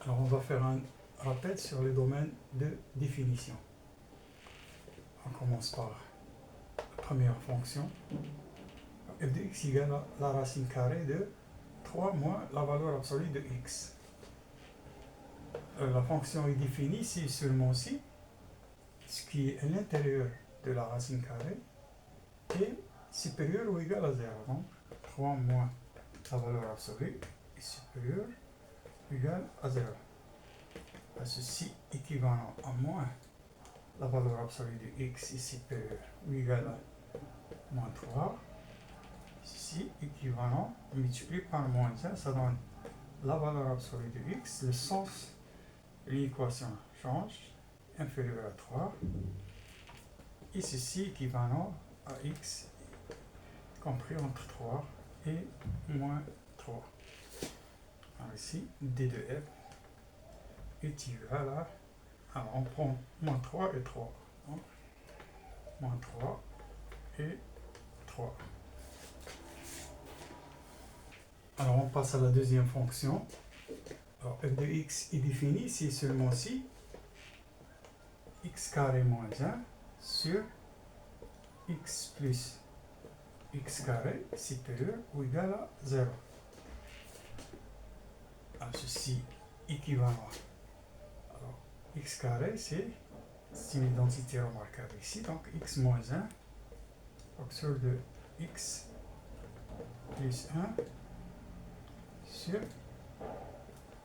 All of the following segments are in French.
Alors on va faire un rappel sur les domaines de définition. On commence par la première fonction. f de x égale à la racine carrée de 3 moins la valeur absolue de x. La fonction est définie si seulement si ce qui est à l'intérieur de la racine carrée est supérieur ou égal à 0. Donc 3 moins la valeur absolue est supérieur ou égal à 0. Ceci équivalent à moins la valeur absolue de x est supérieure ou égale à moins 3. Ceci équivalent, multiplié par moins 1, ça donne la valeur absolue de x. Le sens de l'équation change, inférieur à 3. Et ceci équivalent à x compris entre 3 et moins 3. Alors ici, d de f est égal à... Alors on prend moins 3 et 3. Donc, moins 3 et 3. Alors on passe à la deuxième fonction. Alors f de x est défini si seulement si x carré moins 1 sur x plus x carré supérieur ou égal à 0. Alors ceci équivalent. Alors x carré c'est une identité remarquable ici, donc x moins 1 facteur de x plus 1 sur,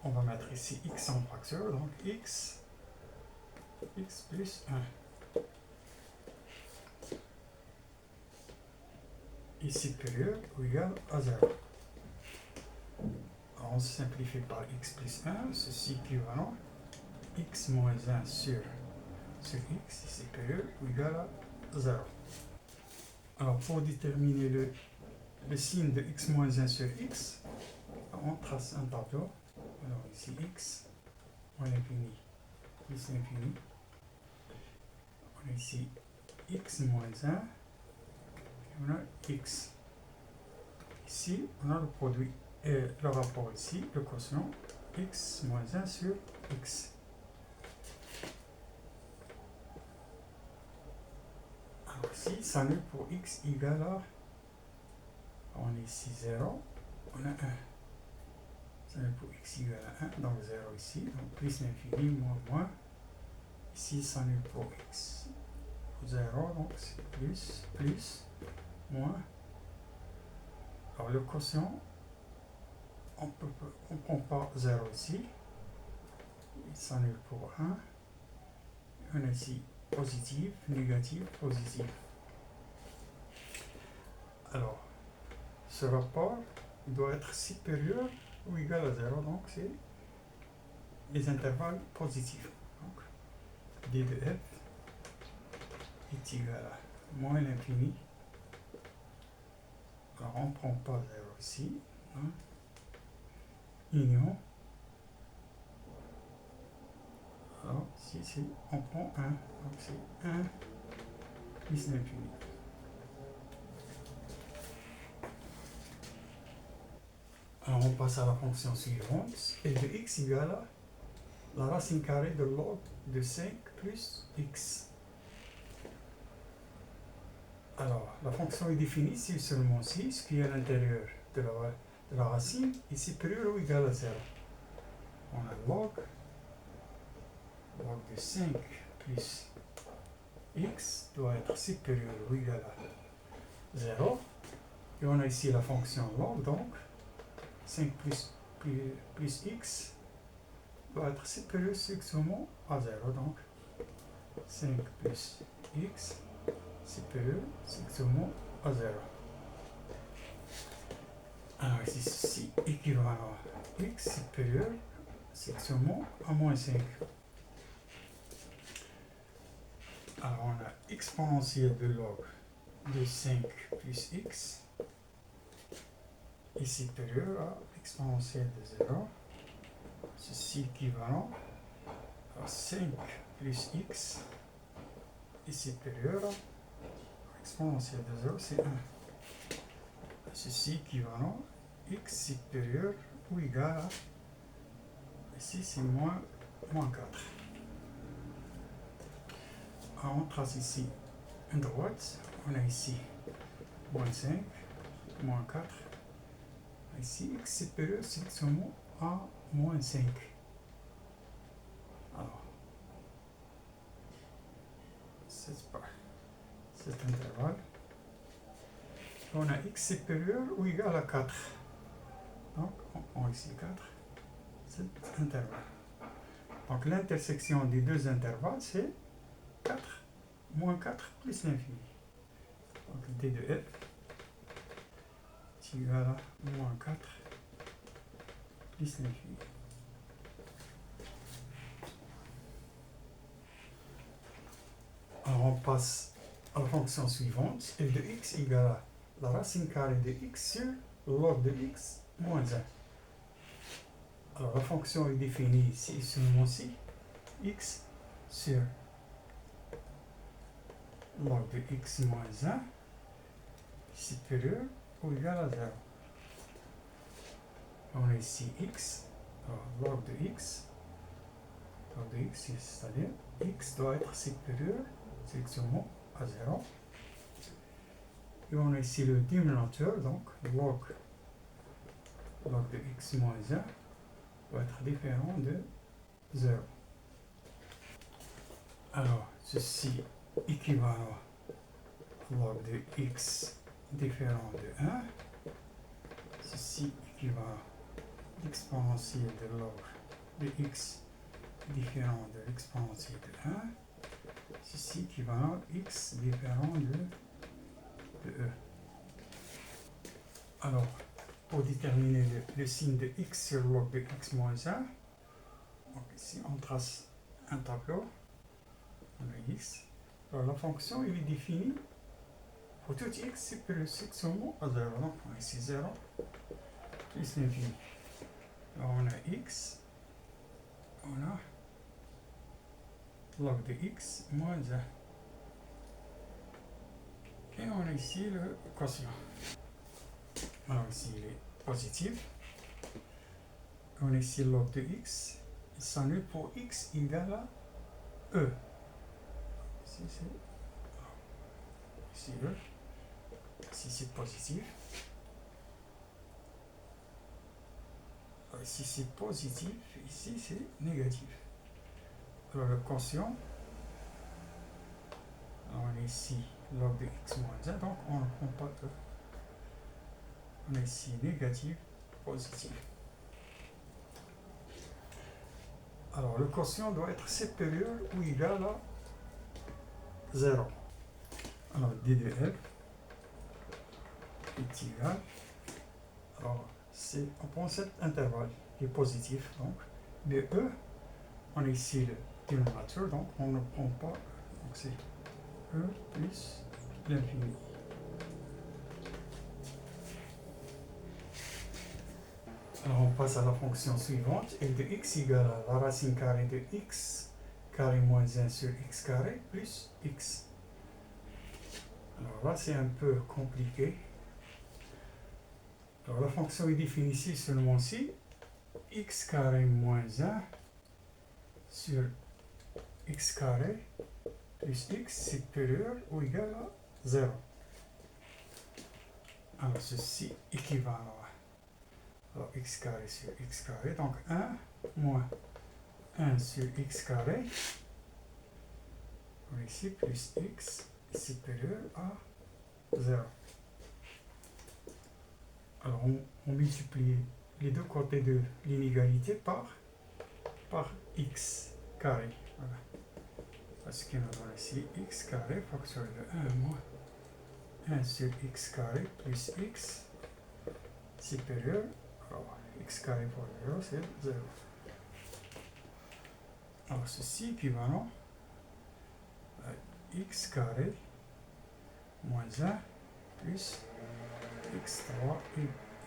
on va mettre ici x en facteur, donc x plus 1 est supérieur ou égal à 0. Alors on simplifie par x plus 1, ceci équivalent x moins 1 sur x est supérieur ou égal à 0. Alors pour déterminer le signe de x moins 1 sur x, on trace un tableau. Alors ici x, moins l'infini, plus l'infini. On a ici x moins 1, et on a x. Ici, on a le produit, et le rapport ici, le quotient, x moins 1 sur x. Alors ici, ça annule pour x égale à, on a ici 0, on a 1. Ça annule pour x égale à 1, donc 0 ici, donc plus l'infini, moins. Ici, ça annule pour x 0, donc c'est plus, moins. Alors le quotient, on ne prend pas 0 ici, il s'annule pour 1. On a ici positif, négatif, positif. Alors, ce rapport doit être supérieur ou égal à 0, donc c'est les intervalles positifs. Donc, d de f est égal à moins l'infini. Alors, on ne prend pas 0 ici. Hein. Union. Alors, si on prend 1, donc c'est 1 plus l'infini. Alors, on passe à la fonction suivante. f de x égale à la racine carrée de log de 5 plus x. Alors, la fonction est définie si seulement si ce qui est à l'intérieur de la racine est supérieur ou égal à 0. On a log de 5 plus x doit être supérieur ou égal à 0. Et on a ici la fonction log, donc 5 plus x doit être supérieur strictement à 0. Donc 5 plus x supérieur strictement à 0. Alors ici, ceci équivalent à x supérieur strictement à moins 5. Alors on a exponentielle de log de 5 plus x est supérieur à exponentielle de 0. Ceci équivalent à 5 plus x est supérieur à exponentielle de 0, c'est 1. Ceci équivalent x supérieur ou égal à Ici, c'est moins 4. Alors, on trace ici une droite. On a ici moins 5, moins 4. Ici, x supérieur strictement à moins 5. Alors, cet intervalle. On a x supérieur ou égal à 4. Donc, on a ici 4. Cet intervalle. Donc, l'intersection des deux intervalles, c'est 4 moins 4 plus l'infini. Donc, d de f est égal à moins 4 plus l'infini. Alors, on passe à la fonction suivante, f de x égale à la racine carrée de x sur log de x moins 1. Alors, la fonction est définie ici, seulement ici, x sur log de x moins 1 supérieur ou égal à 0. On a ici x, alors log de x, c'est-à-dire x doit être supérieur strictement à 0. Et on a ici le dénominateur, donc log de x moins 1 doit être différent de 0. Alors, ceci équivalent à log de x différent de 1. Ceci équivalent à l'exponentielle de log de x différent de l'exponentielle de 1. Ceci équivalent à x différent de e. Alors, pour déterminer le signe de x sur log de x moins 1, donc ici on trace un tableau. On a x. Alors la fonction est définie pour tout x supérieur strictement à 0. Donc on a ici 0 plus l'infini. Alors on a x, on a log de x moins 1. Et on a ici le quotient. Alors ici il est positif. On a ici log de x. Il s'annule pour x égale à e. Ici c'est e. Ici c'est positif. Ici c'est positif, ici c'est négatif. Alors le quotient, on a ici log de x moins 1, donc on ne prend pas e. On a ici négatif, positif. Alors le quotient doit être supérieur ou égal à 0. Alors d de f est égal, alors on prend cet intervalle qui est positif, donc de e, on a ici le dénominateur, donc on ne prend pas, donc c'est e plus l'infini. Alors on passe à la fonction suivante, f de x égale à la racine carrée de x carré moins 1 sur x carré plus x. Alors là c'est un peu compliqué. Alors la fonction est définie ici seulement ici, x carré moins 1 sur x carré plus x supérieur ou égal à 0. Alors ceci équivalent à x carré sur x carré, donc 1 moins 1 sur x carré, ici plus x supérieur à 0. Alors on multiplie les deux côtés de l'inégalité par x carré. Voilà. Parce qu'il nous donne ici x carré facteur de 1 moins 1 sur x carré plus x supérieur. Alors x carré fois 0 c'est 0. Alors ceci équivalent à x carré moins 1 plus x3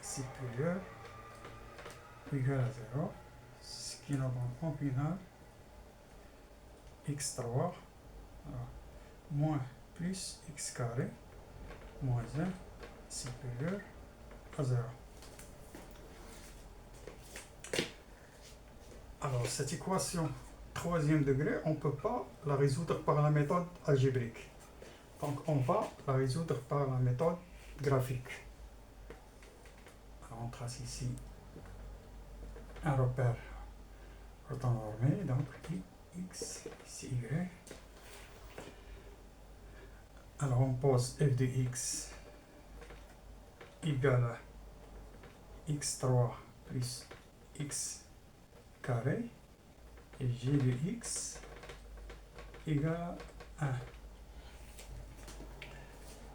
supérieur égal à 0, ce qui nous donne en final x3 moins plus x carré moins 1 supérieur à 0. Alors, cette équation troisième degré, on ne peut pas la résoudre par la méthode algébrique. Donc, on va la résoudre par la méthode graphique. Alors, on trace ici un repère orthonormé, donc x, ici y. Alors, on pose f de x égale à x3 plus x carré et g de x égale à 1.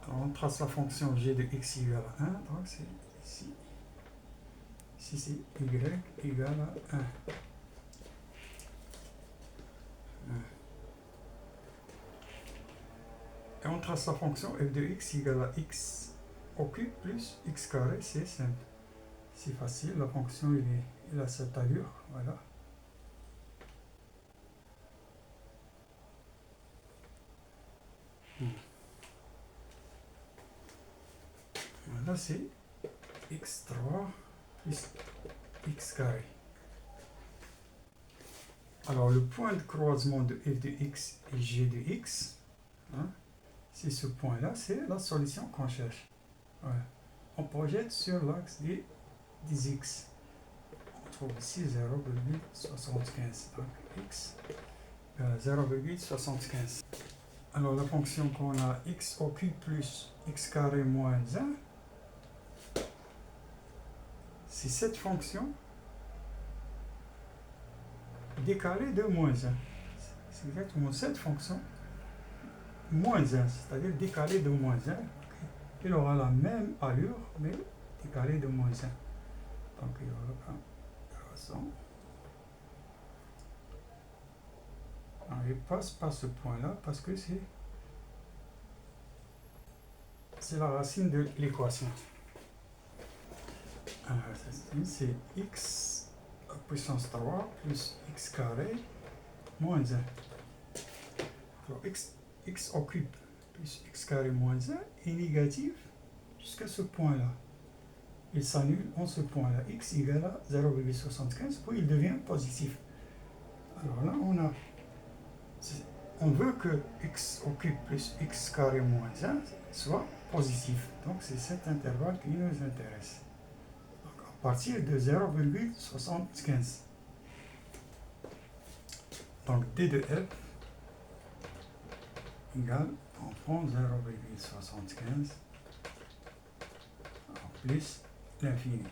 Alors, on trace la fonction g de x égale à 1, donc c'est ici. Ici, c'est y égale à 1. Et on trace la fonction f de x égale à x au cube plus x carré, c'est simple. C'est facile, la fonction il a cette allure, voilà. Voilà, c'est x3 plus x carré. Alors, le point de croisement de f de x et g de x, hein, c'est ce point-là, c'est la solution qu'on cherche. Voilà. On projette sur l'axe des x. On trouve ici 0,75. Donc, x 0,75. Alors, la fonction qu'on a, x au cube plus x carré moins 1, c'est cette fonction décalée de moins 1. C'est exactement cette fonction moins 1, c'est-à-dire décalée de moins 1. Il aura la même allure, mais décalée de moins 1. Donc, il aura un croissant. Il passe par ce point-là parce que c'est la racine de l'équation. C'est x puissance 3 plus x carré moins 1. Alors, x au cube plus x carré moins 1 est négatif jusqu'à ce point-là. Il s'annule en ce point-là. X égale à 0,75, puis il devient positif. Alors là, on veut que x au cube plus x carré moins 1 soit positif. Donc, c'est cet intervalle qui nous intéresse. Donc, à partir de 0,75. Donc, d de f égale, on prend 0,75 plus l'infini.